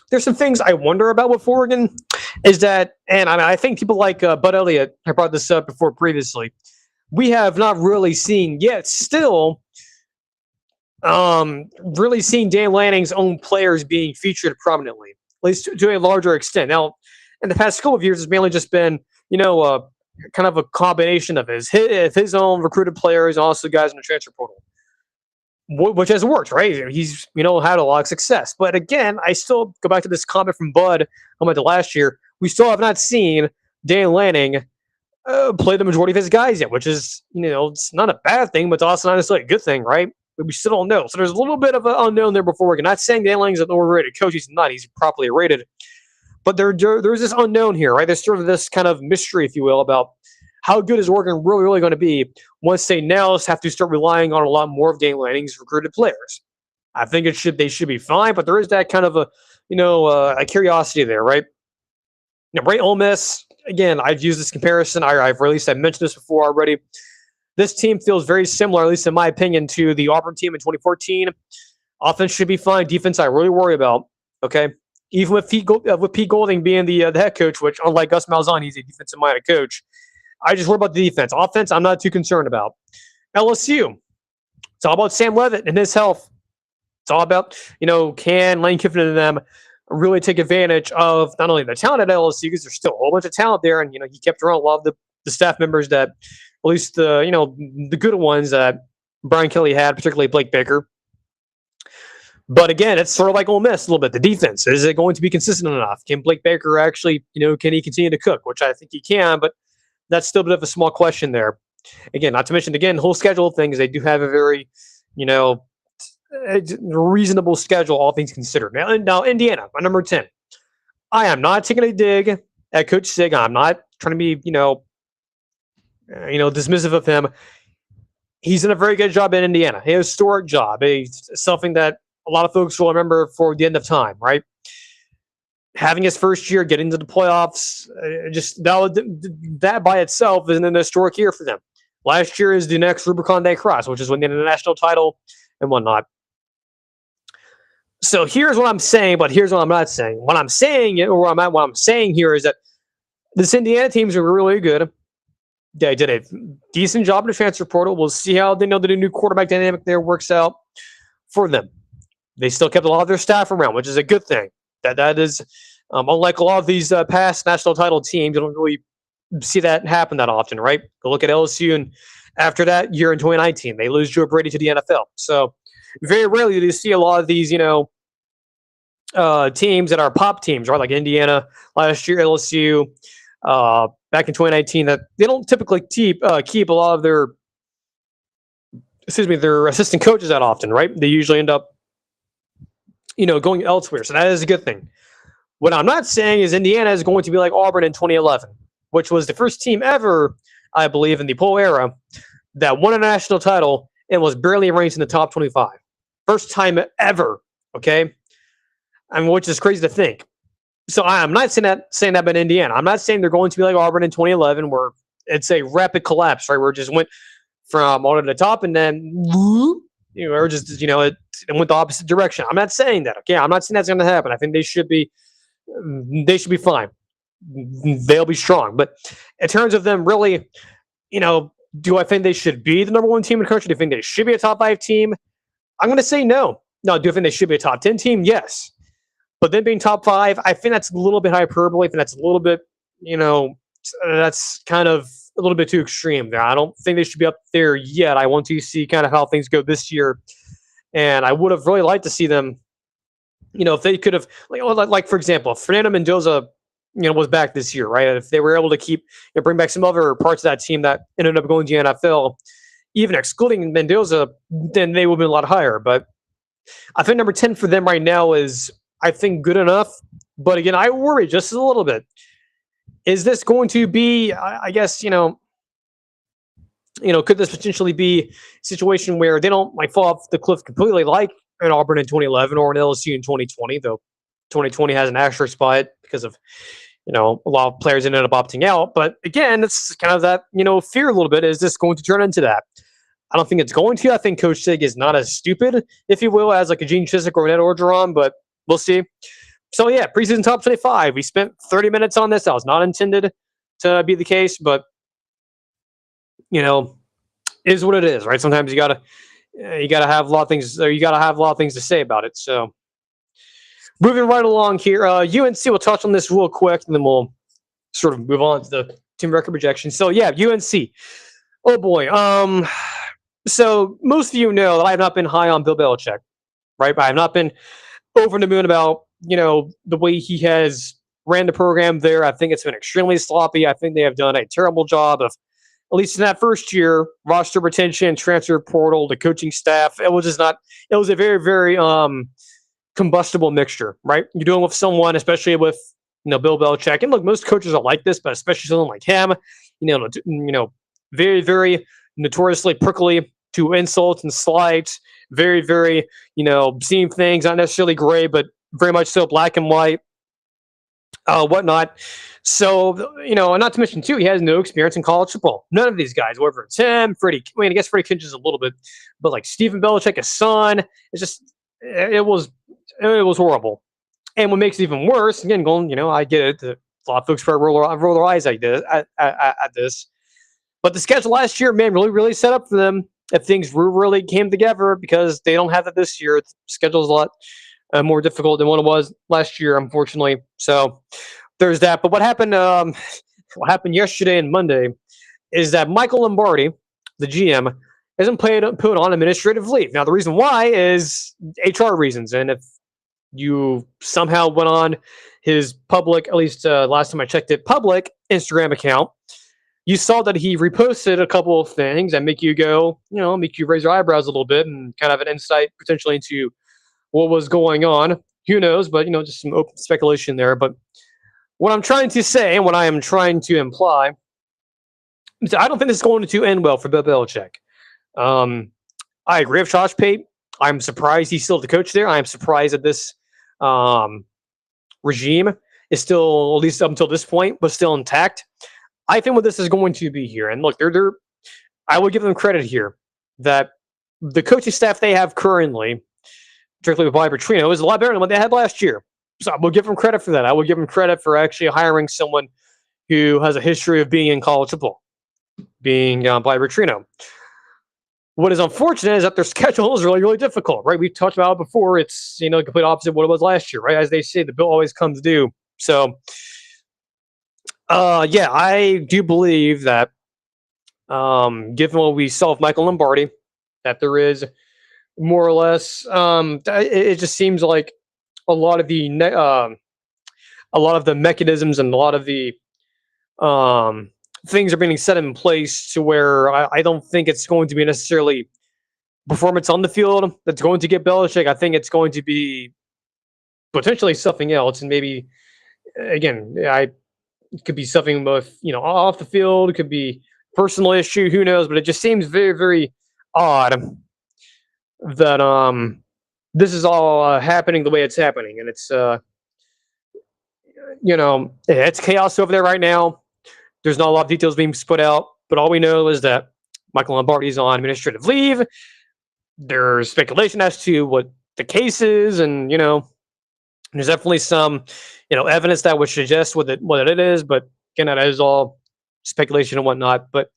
Speaker 1: things I wonder about with Oregon. Is that, and I think people like Bud Elliott have brought this up before previously. We have not really seen yet, still, really seen Dan Lanning's own players being featured prominently, at least to a larger extent. Now, in the past couple of years, it's mainly just been, kind of a combination of his own recruited players and also guys in the transfer portal, which has worked, right? He's, had a lot of success. But again, I still go back to this comment from Bud about the last year. We still have not seen Dan Lanning play the majority of his guys yet, which is, it's not a bad thing, but it's also not necessarily a good thing, right? But we still don't know. So there's a little bit of an unknown there before. We're not saying Dan Lanning's an overrated coach. He's not. He's properly rated. But there's this unknown here, right? There's sort of this kind of mystery, if you will, about how good is Oregon really, really going to be once they now have to start relying on a lot more of Dan Lanning's recruited players. I think they should be fine, but there is that kind of a curiosity there, right? Right, Ole Miss, again, I've used this comparison. I've mentioned this before already. This team feels very similar, at least in my opinion, to the Auburn team in 2014. Offense should be fine. Defense, I really worry about. Okay, even with Pete Golding being the head coach, which unlike Gus Malzahn, he's a defensive-minded coach. I just worry about the defense. Offense, I'm not too concerned about. LSU, it's all about Sam Leavitt and his health. It's all about can Lane Kiffin and them really take advantage of not only the talent at LSU, because there's still a whole bunch of talent there, and he kept around a lot of the staff members that, at least the good ones that Brian Kelly had, particularly Blake Baker. But again, it's sort of like Ole Miss a little bit. The defense, is it going to be consistent enough? Can Blake Baker actually, can he continue to cook? Which I think he can, but that's still a bit of a small question there. Again, not to mention, the whole schedule things. They do have a very, reasonable schedule, all things considered. Now Indiana, my number 10. I am not taking a dig at Coach Sig. I'm not trying to be, dismissive of him. He's done a very good job in Indiana. A historic job. Something that a lot of folks will remember for the end of time, right? Having his first year, getting to the playoffs, that by itself is an historic year for them. Last year is the next Rubicon they cross, which is winning the national title and whatnot. So here's what I'm saying, but here's what I'm not saying. What I'm saying, what I'm saying here is that this Indiana teams are really good. They did a decent job in the transfer portal. We'll see how the new quarterback dynamic there works out for them. They still kept a lot of their staff around, which is a good thing. That is, unlike a lot of these past national title teams, you don't really see that happen that often, right? Go look at LSU, and after that year in 2019, they lose Joe Brady to the NFL. So very rarely do you see a lot of these, teams that are pop teams, right? Like Indiana last year, LSU, back in 2019, that they don't typically keep a lot of their their assistant coaches that often, right? They usually end up, going elsewhere. So that is a good thing. What I'm not saying is Indiana is going to be like Auburn in 2011, which was the first team ever, I believe, in the poll era that won a national title and was barely ranked in the top 25. First time ever, okay? I mean, which is crazy to think. So I'm not saying that about Indiana. I'm not saying they're going to be like Auburn in 2011, where it's a rapid collapse, right? Where it just went from all to the top and then, or just, it went the opposite direction. I'm not saying that, okay? I'm not saying that's going to happen. I think they should be fine. They'll be strong. But in terms of them really, do I think they should be the number one team in the country? Do I think they should be a top 5 team? I'm going to say no. No, do I think they should be a top 10 team? Yes. But then being top 5, I think that's a little bit hyperbole. I think that's a little bit, that's kind of a little bit too extreme there. I don't think they should be up there yet. I want to see kind of how things go this year. And I would have really liked to see them, if they could have, like for example, if Fernando Mendoza, was back this year, right? If they were able to keep, bring back some other parts of that team that ended up going to the NFL, even excluding Mendoza, then they would have been a lot higher. But I think number 10 for them right now is, I think, good enough. But again, I worry just a little bit. Is this going to be, I guess, could this potentially be a situation where they don't fall off the cliff completely like an Auburn in 2011 or an LSU in 2020, though 2020 has an asterisk by it because of, a lot of players ended up opting out. But again, it's kind of that, fear a little bit. Is this going to turn into that? I don't think it's going to. I think Coach Sig is not as stupid, if you will, as like a Gene Chizik or an Ed Orgeron, but we'll see. So yeah, preseason top 25. We spent 30 minutes on this. That was not intended to be the case, but is what it is, right? Sometimes you gotta have a lot of things, or you gotta have a lot of things to say about it. So moving right along here, UNC. We'll touch on this real quick, and then we'll sort of move on to the team record projection. So yeah, UNC. Oh boy. So most of you know that I have not been high on Bill Belichick, right? I have not been over the moon about, the way he has ran the program there. I think it's been extremely sloppy. I think they have done a terrible job of, at least in that first year, roster retention, transfer portal, the coaching staff. It was just not, it was a very, very combustible mixture, right? You're doing with someone, especially with, Bill Belichick. And look, most coaches are like this, but especially someone like him, very, very notoriously prickly to insults and slights, very, very, seeing things not necessarily gray, but very much so black and white, whatnot. So, and not to mention too, he has no experience in college football. None of these guys, whether it's him, Freddie, I guess Freddie Kitchens a little bit, but like Stephen Belichick, his son, it's just, it was horrible. And what makes it even worse, again, I get it, a lot of folks probably roll their eyes at this. But the schedule last year, man, really, really set up for them if things really came together, because they don't have that this year. The schedule's a lot more difficult than what it was last year, unfortunately. So there's that. But what happened yesterday and Monday is that Michael Lombardi, the GM, isn't put on administrative leave. Now, the reason why is HR reasons. And if you somehow went on his public, at least last time I checked it, public Instagram account, you saw that he reposted a couple of things that make you go, make you raise your eyebrows a little bit, and kind of an insight potentially into what was going on. Who knows? But, just some open speculation there. But what I'm trying to say and what I am trying to imply is I don't think this is going to end well for Bill Belichick. I agree with Josh Pate. I'm surprised he's still the coach there. I'm surprised that this regime is still, at least up until this point, but still intact. I think what this is going to be here, and look, I will give them credit here, that the coaching staff they have currently, particularly with Bobby Petrino, is a lot better than what they had last year. So I will give them credit for that. I will give them credit for actually hiring someone who has a history of being in college football, being Bobby Petrino. What is unfortunate is that their schedule is really, really difficult, right? We've talked about it before. It's, the complete opposite of what it was last year, right? As they say, the bill always comes due. So, yeah, I do believe that, given what we saw with Michael Lombardi, that there is more or less, it just seems like a lot of the mechanisms and a lot of the things are being set in place to where I don't think it's going to be necessarily performance on the field that's going to get Belichick. I think it's going to be potentially something else, and maybe again, it could be something with off the field. It could be personal issue. Who knows? But it just seems very, very odd that this is all happening the way it's happening, and it's chaos over there right now. There's not a lot of details being put out, but all we know is that Michael Lombardi is on administrative leave. There's speculation as to what the case is, and there's definitely some evidence that would suggest what it is, but again, that is all speculation and whatnot. But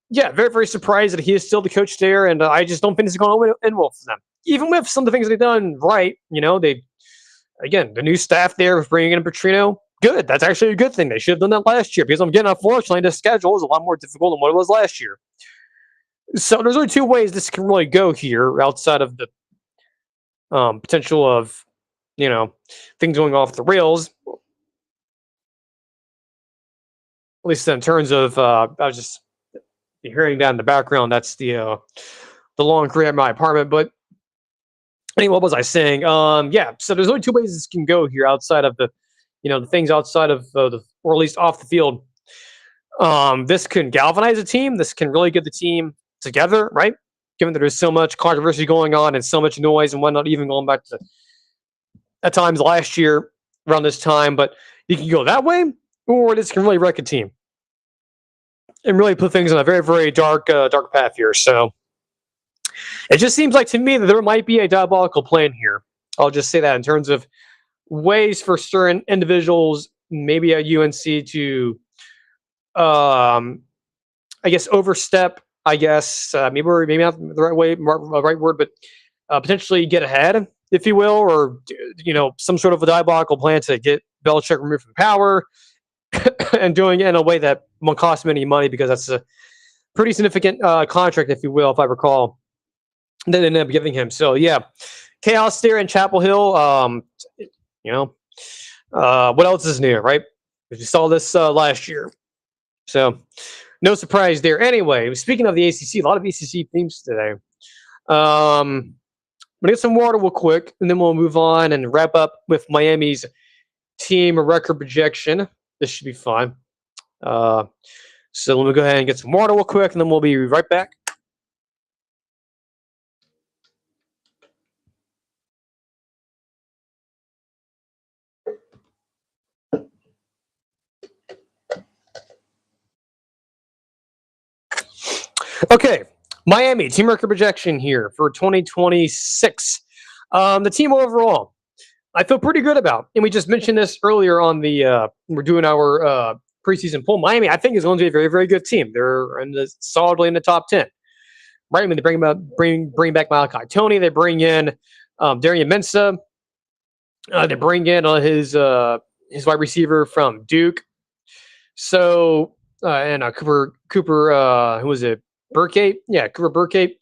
Speaker 1: yeah, very, very surprised that he is still the coach there, and I just don't think this is going to end well for them. Even with some of the things they've done right, the new staff there with bringing in Petrino, good. That's actually a good thing. They should have done that last year because, again, unfortunately, the schedule is a lot more difficult than what it was last year. So there's only two ways this can really go here outside of the potential of, things going off the rails. At least in terms of, I was just hearing that in the background. That's the long career at my apartment. But anyway, what was I saying? So there's only two ways this can go here outside of the things outside of or at least off the field. This can galvanize a team. This can really get the team together, right? Given that there's so much controversy going on and so much noise and whatnot, even going back to at times last year around this time. But you can go that way, or this can really wreck a team and really put things on a very, very dark path here. So it just seems like to me that there might be a diabolical plan here. I'll just say that in terms of ways for certain individuals, maybe at UNC to, overstep. Maybe not the right word, but potentially get ahead, if you will, or some sort of a diabolical plan to get Belichick removed from power, and doing it in a way that won't cost him any money because that's a pretty significant contract, if you will, if I recall, that they ended up giving him. So yeah, chaos there in Chapel Hill. What else is new, right? We saw this last year, so no surprise there. Anyway, speaking of the ACC, a lot of ACC themes today. I'm gonna get some water real quick, and then we'll move on and wrap up with Miami's team record projection. This should be fun. So let me go ahead and get some water real quick, and then we'll be right back. Okay, Miami team record projection here for 2026. The team overall, I feel pretty good about, and we just mentioned this earlier on the we're doing our preseason poll. Miami, I think, is going to be a very, very good team. They're solidly in the top 10. Right? I mean, they bring back Malachi Tony. They bring in Darian Mensah. They bring in his wide receiver from Duke. So and Cooper, who was it? Burkett? Yeah, Cooper Burkett.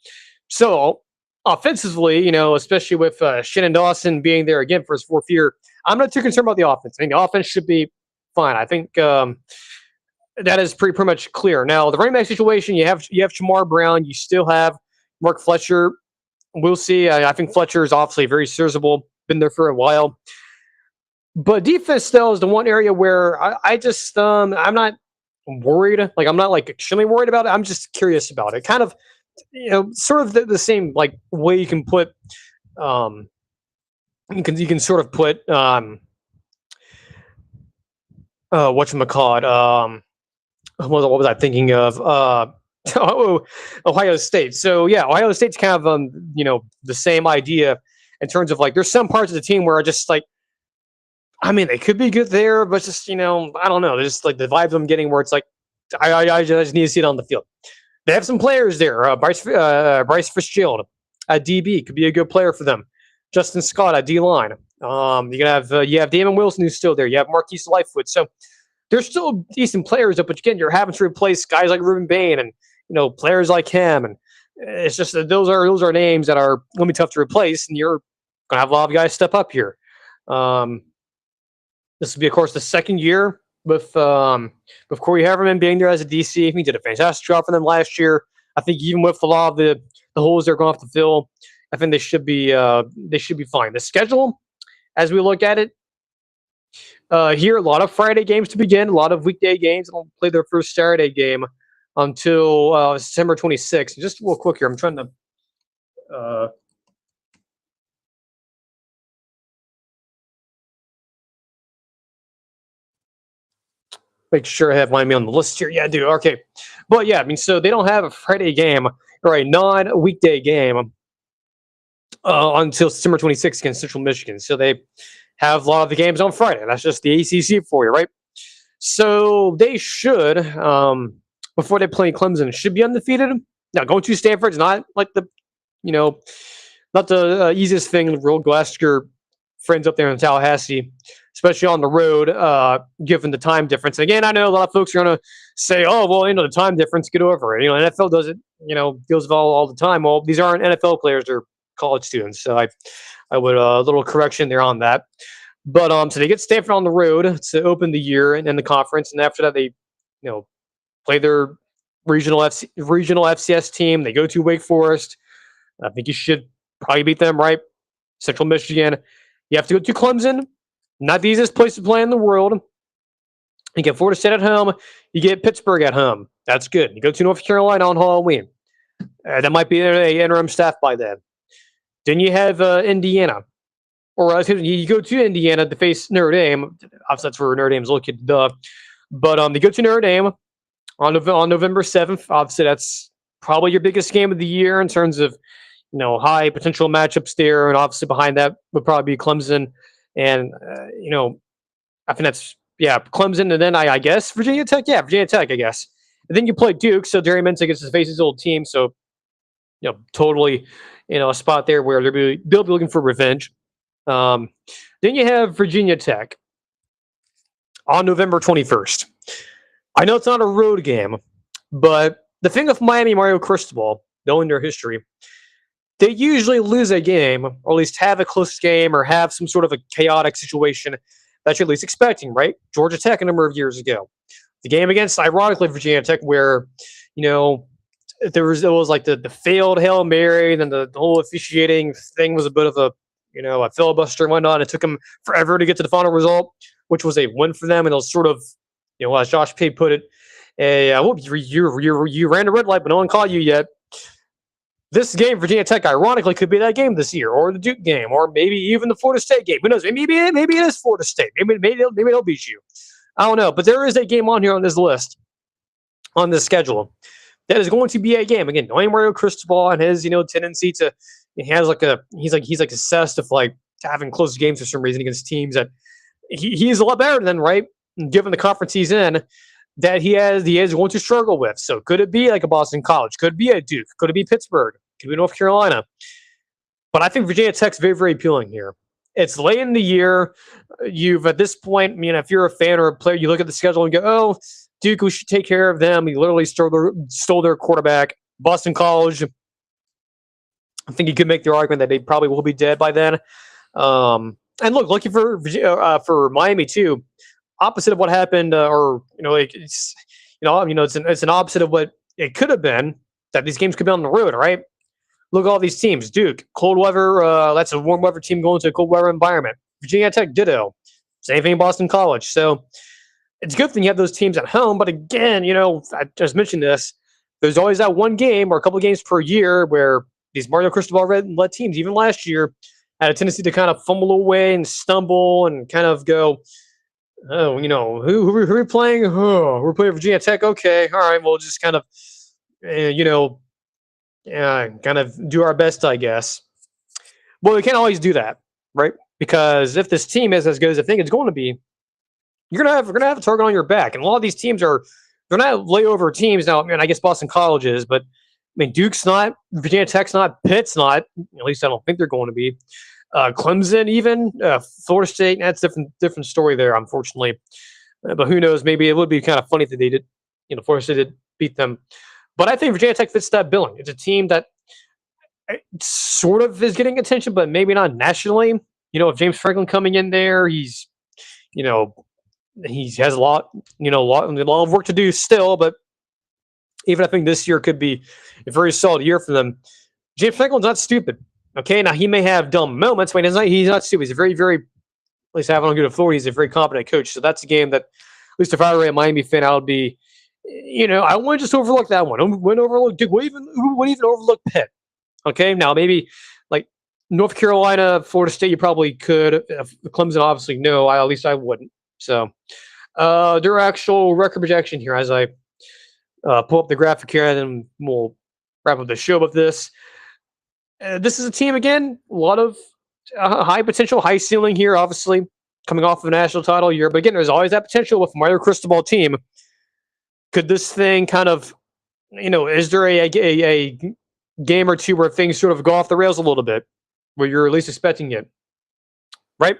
Speaker 1: So offensively, especially with Shannon Dawson being there again for his fourth year, I'm not too concerned about the offense. I think the offense should be fine. I think that is pretty much clear. Now, the running back situation, you have Jamar Brown. You still have Mark Fletcher. We'll see. I think Fletcher is obviously very serviceable. Been there for a while. But defense still is the one area where I just I'm not worried. Like, I'm not extremely worried about it. I'm just curious about it. Kind of, sort of the same way you can put you can sort of put whatchamacallit, what was I thinking of? Ohio State. So yeah, Ohio State's kind of the same idea in terms of there's some parts of the team where I just they could be good there, but just I don't know. There's just the vibes I'm getting where it's I just need to see it on the field. They have some players there. Bryce Fitzgerald at DB could be a good player for them. Justin Scott at D line. You have Damon Wilson who's still there. You have Marquise Lightfoot. So there's still decent players, but again, you're having to replace guys like Ruben Bain and players like him, and it's just that those are names that are going to be tough to replace, and you're going to have a lot of guys step up here. This will be, of course, the second year with Corey Haverman being there as a DC. He did a fantastic job for them last year. I think even with a lot of the the holes they're going to have to fill, I think they should be fine. The schedule, as we look at it, here a lot of Friday games to begin, a lot of weekday games. They'll play their first Saturday game until September 26th. Just real quick here, I'm trying to. Make sure I have me on the list here. Yeah, I do. Okay. But yeah, I mean, so they don't have a Friday game or a non-weekday game until September 26th against Central Michigan. So they have a lot of the games on Friday. That's just the ACC for you, right? So they should, before they play Clemson, should be undefeated. Now, going to Stanford is not like not the easiest thing in the world. Go ask your friends up there in Tallahassee, especially on the road, given the time difference. Again, I know a lot of folks are going to say, oh, well, the time difference, get over it. NFL does it, deals with all the time. Well, these aren't NFL players, they're college students. So I would, a little correction there on that. But so they get Stanford on the road to open the year and the conference. And after that, they, play their regional FCS team. They go to Wake Forest. I think you should probably beat them, right? Central Michigan. You have to go to Clemson. Not the easiest place to play in the world. You get Florida State at home. You get Pittsburgh at home. That's good. You go to North Carolina on Halloween. That might be an interim staff by then. Then you have Indiana. Or you go to Indiana to face Notre Dame. Obviously, that's where Notre Dame's located. But they go to Notre Dame on November 7th. Obviously, that's probably your biggest game of the year in terms of high potential matchups there. And obviously behind that would probably be Clemson. And, I think that's, Clemson. And then I guess Virginia Tech. Yeah, Virginia Tech, I guess. And then you play Duke. So Jerry Minter gets to face his old team. So, totally, a spot there where they'll be looking for revenge. Then you have Virginia Tech on November 21st. I know it's not a road game, but the thing with Mario Cristobal, knowing their history, they usually lose a game, or at least have a close game, or have some sort of a chaotic situation that you're at least expecting, right? Georgia Tech a number of years ago. The game against, ironically, Virginia Tech, where, it was like the failed Hail Mary, and then the whole officiating thing was a bit of a filibuster and whatnot. It took them forever to get to the final result, which was a win for them. And it was sort of, as Josh Pate put it, you ran a red light, but no one caught you yet. This game, Virginia Tech, ironically, could be that game this year, or the Duke game, or maybe even the Florida State game. Who knows? Maybe it is Florida State. Maybe they'll beat you. I don't know. But there is a game on here on this list, on this schedule, that is going to be a game. Again, knowing Mario Cristobal and his, tendency to, he's obsessed with having close games for some reason against teams that he's a lot better than, right? Given the conference he's in, that he is going to struggle with. So could it be like a Boston College? Could it be a Duke? Could it be Pittsburgh? Could it be North Carolina? But I think Virginia Tech's very, very appealing here. It's late in the year. You've, at this point, if you're a fan or a player, you look at the schedule and go, oh, Duke, we should take care of them. We literally stole their quarterback. Boston College, I think you could make the argument that they probably will be dead by then. And look, looking for Miami too. Opposite of what happened, it's an opposite of what it could have been. That these games could be on the road, right? Look at all these teams. Duke, cold weather. That's a warm weather team going to a cold weather environment. Virginia Tech, ditto. Same thing in Boston College. So it's a good thing you have those teams at home. But again, I just mentioned this. There's always that one game or a couple of games per year where these Mario Cristobal-led teams, even last year, had a tendency to kind of fumble away and stumble and kind of go, oh, who are we playing? Oh, we're playing Virginia Tech. Okay, all right, we'll just kind of, kind of do our best, I guess. Well, we can't always do that, right? Because if this team is as good as I think it's going to be, you're gonna have a target on your back, and a lot of these teams they're not layover teams now. I guess Boston College is, but Duke's not, Virginia Tech's not, Pitt's not. At least I don't think they're going to be. Clemson, even Florida State. That's different story there, unfortunately. But who knows? Maybe it would be kind of funny if they did. Florida State did beat them. But I think Virginia Tech fits that billing. It's a team that sort of is getting attention, but maybe not nationally. If James Franklin coming in there, he has a lot of work to do still. But even I think this year could be a very solid year for them. James Franklin's not stupid. Okay, now he may have dumb moments, but he's not stupid. He's a very, very, at least having on good authority, he's a very competent coach. So that's a game that, at least if I were a Miami fan, I would be, I wouldn't just overlook that one. I wouldn't overlook, who would even overlook Pitt? Okay, now maybe like North Carolina, Florida State, you probably could. Clemson, obviously, no. At least I wouldn't. So their actual record projection here, as I pull up the graphic here, and then we'll wrap up the show with this. This is a team, again, a lot of high potential, high ceiling here, obviously, coming off of a national title year. But again, there's always that potential with Mario Cristobal team. Could this thing kind of, is there a game or two where things sort of go off the rails a little bit, where you're at least expecting it, right?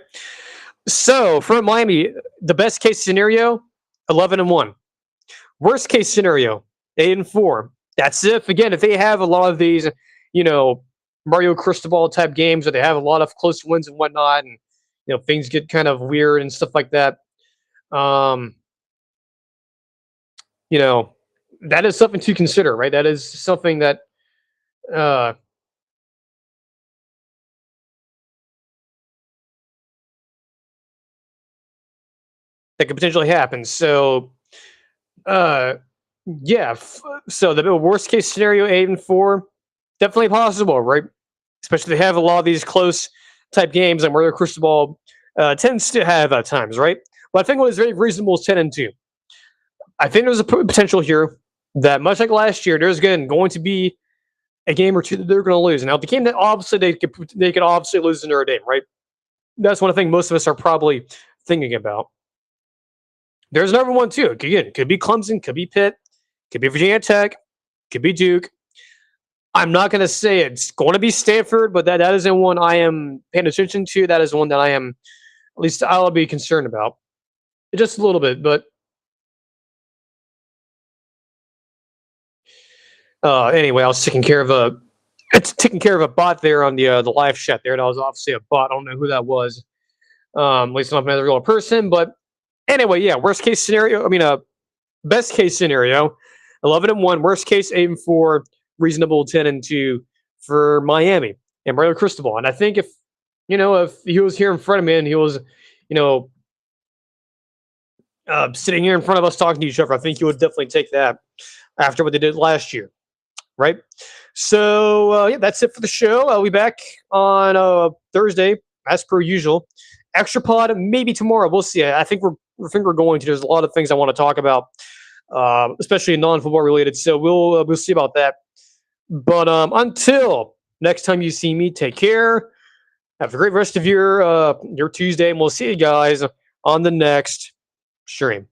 Speaker 1: So for Miami, the best case scenario, 11-1. Worst case scenario, 8-4. That's if they have a lot of these, Mario Cristobal type games where they have a lot of close wins and whatnot, and things get kind of weird and stuff like that. That is something to consider, right? That is something that that could potentially happen. So, yeah. So the worst case scenario, 8-4, definitely possible, right? Especially if they have a lot of these close type games, and Mario Cristobal tends to have at times, right? But I think what is very reasonable is 10-2. I think there's a potential here that, much like last year, there's going to be a game or two that they're going to lose. Now, the game that obviously they could obviously lose in Notre Dame, right? That's one thing most of us are probably thinking about. There's another one too. Again, could be Clemson, could be Pitt, could be Virginia Tech, could be Duke. I'm not going to say it's going to be Stanford, but that isn't one I am paying attention to. That is one that I am, at least I'll be concerned about. Just a little bit, but anyway, I was taking care of a bot there on the live chat there. That was obviously a bot. I don't know who that was. At least not another real person. But anyway, yeah. Best case scenario, 11-1. Worst case, 8-4. Reasonable 10-2 for Miami and Mario Cristobal. And I think if he was here in front of me and he was, sitting here in front of us talking to each other, I think he would definitely take that after what they did last year. Right. So, yeah, that's it for the show. I'll be back on Thursday, as per usual. Extra pod, maybe tomorrow. We'll see. I think we're going to. There's a lot of things I want to talk about, especially non-football related. So we'll see about that. But until next time you see me, take care. Have a great rest of your Tuesday, and we'll see you guys on the next stream.